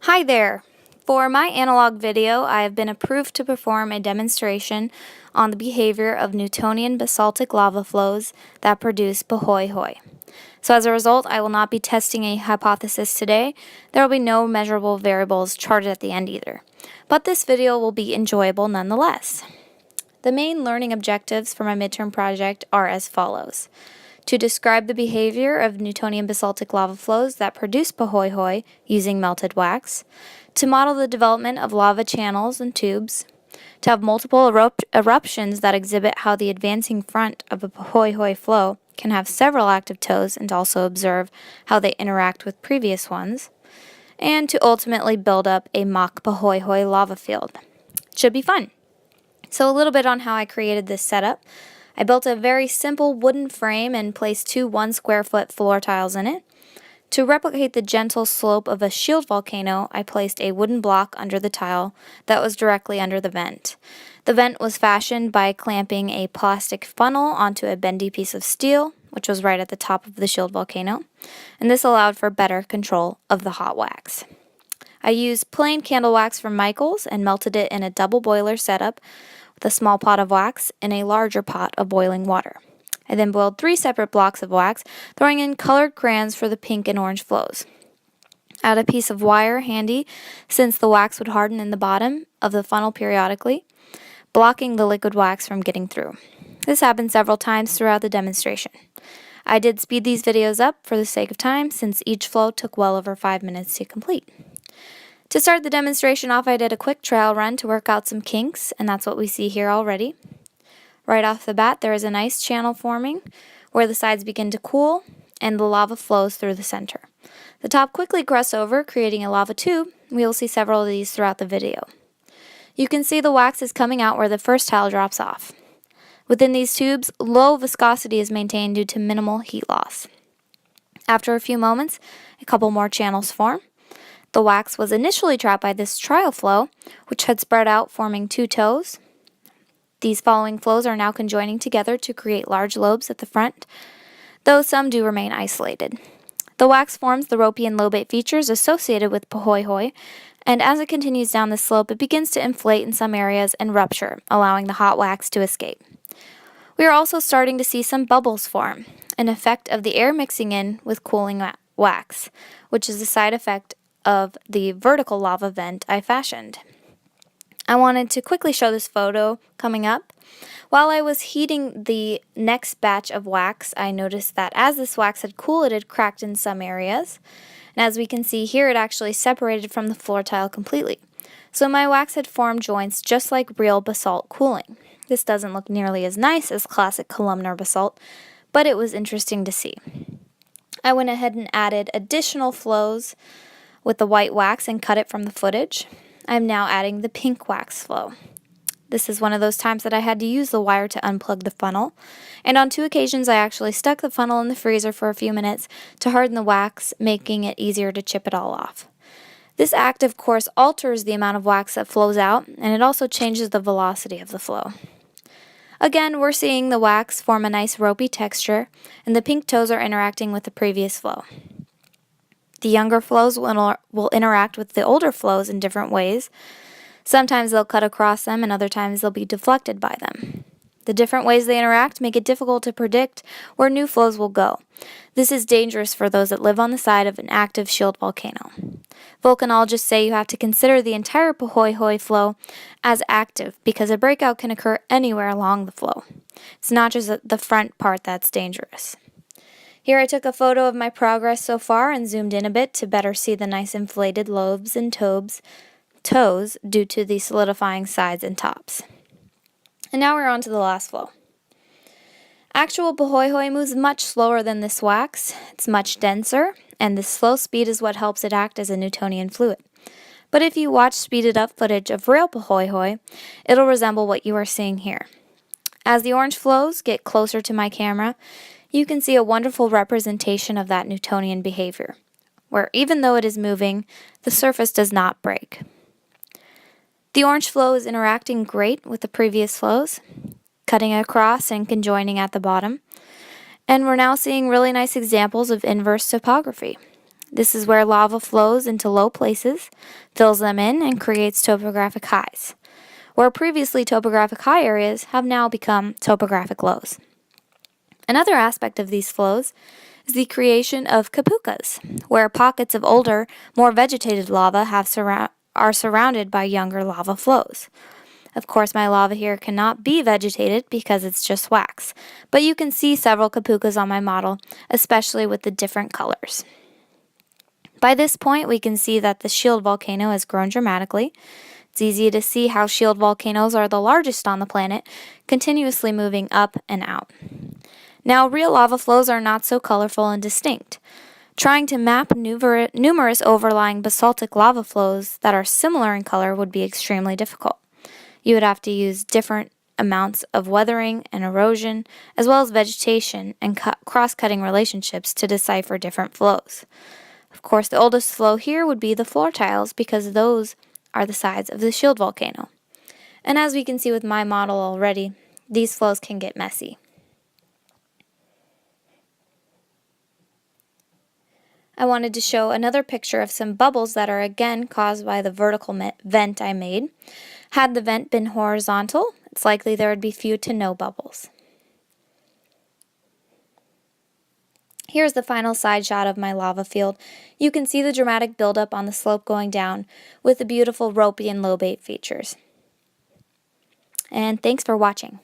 Hi there! For my analog video, I have been approved to perform a demonstration on the behavior of Newtonian basaltic lava flows that produce Pahoehoe. So as a result, I will not be testing a hypothesis today. There will be no measurable variables charted at the end either. But this video will be enjoyable nonetheless. The main learning objectives for my midterm project are as follows. To describe the behavior of Newtonian basaltic lava flows that produce Pahoehoe using melted wax, to model the development of lava channels and tubes, to have multiple eruptions that exhibit how the advancing front of a Pahoehoe flow can have several active toes and also observe how they interact with previous ones, and to ultimately build up a mock Pahoehoe lava field. It should be fun. So a little bit on how I created this setup. I built a very simple wooden frame and placed two 1 square foot floor tiles in it. To replicate the gentle slope of a shield volcano, I placed a wooden block under the tile that was directly under the vent. The vent was fashioned by clamping a plastic funnel onto a bendy piece of steel, which was right at the top of the shield volcano, and this allowed for better control of the hot wax. I used plain candle wax from Michael's and melted it in a double boiler setup with a small pot of wax in a larger pot of boiling water. I then boiled 3 separate blocks of wax, throwing in colored crayons for the pink and orange flows. I had a piece of wire handy since the wax would harden in the bottom of the funnel periodically, blocking the liquid wax from getting through. This happened several times throughout the demonstration. I did speed these videos up for the sake of time since each flow took well over 5 minutes to complete. To start the demonstration off, I did a quick trial run to work out some kinks, and that's what we see here already. Right off the bat, there is a nice channel forming where the sides begin to cool and the lava flows through the center. The top quickly crusts over, creating a lava tube. We will see several of these throughout the video. You can see the wax is coming out where the first tile drops off. Within these tubes, low viscosity is maintained due to minimal heat loss. After a few moments, a couple more channels form. The wax was initially trapped by this trial flow, which had spread out, forming 2 toes. These following flows are now conjoining together to create large lobes at the front, though some do remain isolated. The wax forms the ropey and lobate features associated with Pahoehoe, and as it continues down the slope, it begins to inflate in some areas and rupture, allowing the hot wax to escape. We are also starting to see some bubbles form, an effect of the air mixing in with cooling wax, which is a side effect of the vertical lava vent I fashioned. I wanted to quickly show this photo coming up. While I was heating the next batch of wax, I noticed that as this wax had cooled, it had cracked in some areas. And as we can see here, it actually separated from the floor tile completely. So my wax had formed joints just like real basalt cooling. This doesn't look nearly as nice as classic columnar basalt, but it was interesting to see. I went ahead and added additional flows with the white wax and cut it from the footage. I'm now adding the pink wax flow. This is one of those times that I had to use the wire to unplug the funnel, and on 2 occasions I actually stuck the funnel in the freezer for a few minutes to harden the wax, making it easier to chip it all off. This act, of course, alters the amount of wax that flows out, and it also changes the velocity of the flow. Again, we're seeing the wax form a nice ropey texture, and the pink toes are interacting with the previous flow. The younger flows will interact with the older flows in different ways. Sometimes they'll cut across them, and other times they'll be deflected by them. The different ways they interact make it difficult to predict where new flows will go. This is dangerous for those that live on the side of an active shield volcano. Volcanologists say you have to consider the entire Pahoehoe flow as active because a breakout can occur anywhere along the flow. It's not just the front part that's dangerous. Here I took a photo of my progress so far and zoomed in a bit to better see the nice inflated lobes and toes due to the solidifying sides and tops. And now we're on to the last flow. Actual Pahoehoe moves much slower than this wax. It's much denser, and the slow speed is what helps it act as a Newtonian fluid. But if you watch speeded up footage of real Pahoehoe, it'll resemble what you are seeing here. As the orange flows get closer to my camera, you can see a wonderful representation of that Newtonian behavior, where even though it is moving, the surface does not break. The orange flow is interacting great with the previous flows, cutting across and conjoining at the bottom, and we're now seeing really nice examples of inverse topography. This is where lava flows into low places, fills them in, and creates topographic highs, where previously topographic high areas have now become topographic lows. Another aspect of these flows is the creation of kapukas, where pockets of older, more vegetated lava are surrounded by younger lava flows. Of course, my lava here cannot be vegetated because it's just wax, but you can see several kapukas on my model, especially with the different colors. By this point, we can see that the shield volcano has grown dramatically. It's easy to see how shield volcanoes are the largest on the planet, continuously moving up and out. Now, real lava flows are not so colorful and distinct. Trying to map numerous overlying basaltic lava flows that are similar in color would be extremely difficult. You would have to use different amounts of weathering and erosion, as well as vegetation and cross-cutting relationships to decipher different flows. Of course, the oldest flow here would be the floor tiles because those are the sides of the shield volcano. And as we can see with my model already, these flows can get messy. I wanted to show another picture of some bubbles that are again caused by the vertical vent I made. Had the vent been horizontal, it's likely there would be few to no bubbles. Here's the final side shot of my lava field. You can see the dramatic buildup on the slope going down with the beautiful ropey and lobate features. And thanks for watching.